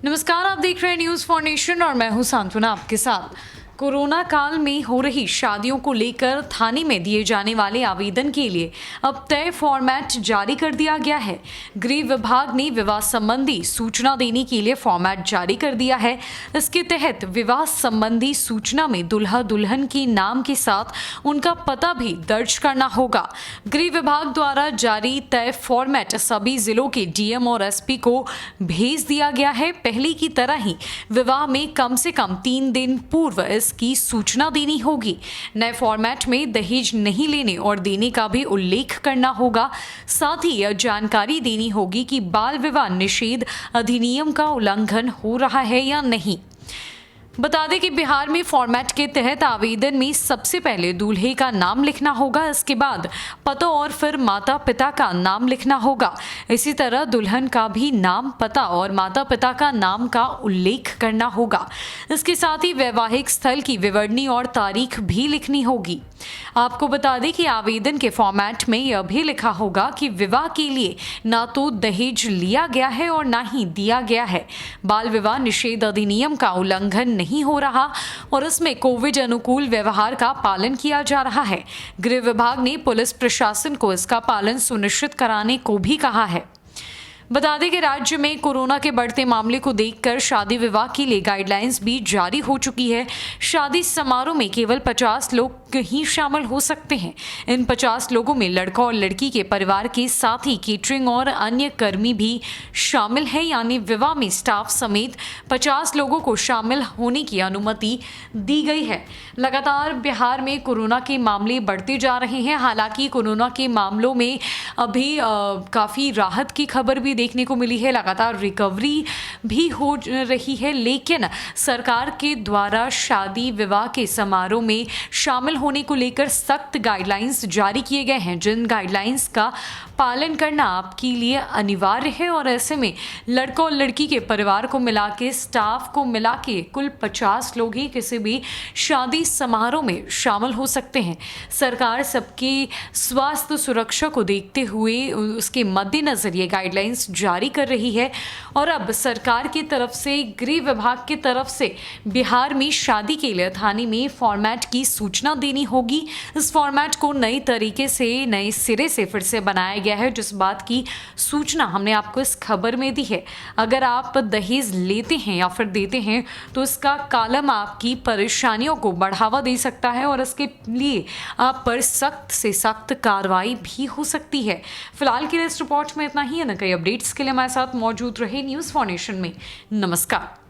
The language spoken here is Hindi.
नमस्कार, आप देख रहे हैं न्यूज़ फॉर नेशन और मैं हूं सांत्वना आपके साथ। कोरोना काल में हो रही शादियों को लेकर थाने में दिए जाने वाले आवेदन के लिए अब तय फॉर्मेट जारी कर दिया गया है। गृह विभाग ने विवाह संबंधी सूचना देने के लिए फॉर्मेट जारी कर दिया है। इसके तहत विवाह संबंधी सूचना में दुल्हा दुल्हन के नाम के साथ उनका पता भी दर्ज करना होगा। गृह विभाग द्वारा जारी तय फॉर्मेट सभी जिलों के डीएम और एसपी को भेज दिया गया है। पहले की तरह ही विवाह में कम से कम 3 दिन पूर्व की सूचना देनी होगी। नए फॉर्मेट में दहेज नहीं लेने और देने का भी उल्लेख करना होगा। साथ ही यह जानकारी देनी होगी कि बाल विवाह निषेध अधिनियम का उल्लंघन हो रहा है या नहीं। बता दें कि बिहार में फॉर्मेट के तहत आवेदन में सबसे पहले दूल्हे का नाम लिखना होगा, इसके बाद पता और फिर माता पिता का नाम लिखना होगा। इसी तरह दुल्हन का भी नाम, पता और माता पिता का नाम का उल्लेख करना होगा। इसके साथ ही वैवाहिक स्थल की विवरणी और तारीख भी लिखनी होगी। आपको बता दें कि आवेदन के फॉर्मेट में यह भी लिखा होगा कि विवाह के लिए ना तो दहेज लिया गया है और ना ही दिया गया है। बाल विवाह निषेध अधिनियम का उल्लंघन नहीं हो रहा और इसमें कोविड अनुकूल व्यवहार का पालन किया जा रहा है। गृह विभाग ने पुलिस प्रशासन को इसका पालन सुनिश्चित कराने को भी कहा है। बता दें कि राज्य में कोरोना के बढ़ते मामले को देखकर शादी विवाह के लिए गाइडलाइंस भी जारी हो चुकी है। शादी समारोह में केवल 50 लोग ही शामिल हो सकते हैं। इन 50 लोगों में लड़का और लड़की के परिवार के साथ ही केटरिंग और अन्य कर्मी भी शामिल हैं, यानी विवाह में स्टाफ समेत 50 लोगों को शामिल होने की अनुमति दी गई है। लगातार बिहार में कोरोना के मामले बढ़ते जा रहे हैं। हालांकि कोरोना के मामलों में अभी काफ़ी राहत की खबर भी देखने को मिली है, लगातार रिकवरी भी हो रही है, लेकिन सरकार के द्वारा शादी विवाह के समारोह में शामिल होने को लेकर सख्त गाइडलाइंस जारी किए गए हैं, जिन गाइडलाइंस का पालन करना आपके लिए अनिवार्य है। और ऐसे में लड़का और लड़की के परिवार को मिला के, स्टाफ को मिला के कुल 50 लोग ही किसी भी शादी समारोह में शामिल हो सकते हैं। सरकार सबके स्वास्थ्य सुरक्षा को देखते हुए उसके मद्देनजर ये गाइडलाइंस जारी कर रही है। और अब सरकार की तरफ से, गृह विभाग की तरफ से बिहार में शादी के लिए थाने में फॉर्मेट की सूचना देनी होगी। इस फॉर्मेट को नई तरीके से, नए सिरे से फिर से बनाया गया है, जिस बात की सूचना हमने आपको इस खबर में दी है। अगर आप दहेज लेते हैं या फिर देते हैं तो इसका कॉलम आपकी परेशानियों को बढ़ावा दे सकता है और इसके लिए आप पर सख्त से सख्त कार्रवाई भी हो सकती है। फिलहाल के लिए इस रिपोर्ट में इतना ही है। न कई अपडेट्स के लिए हमारे साथ मौजूद रहे न्यूज़ फॉर नेशन में। नमस्कार।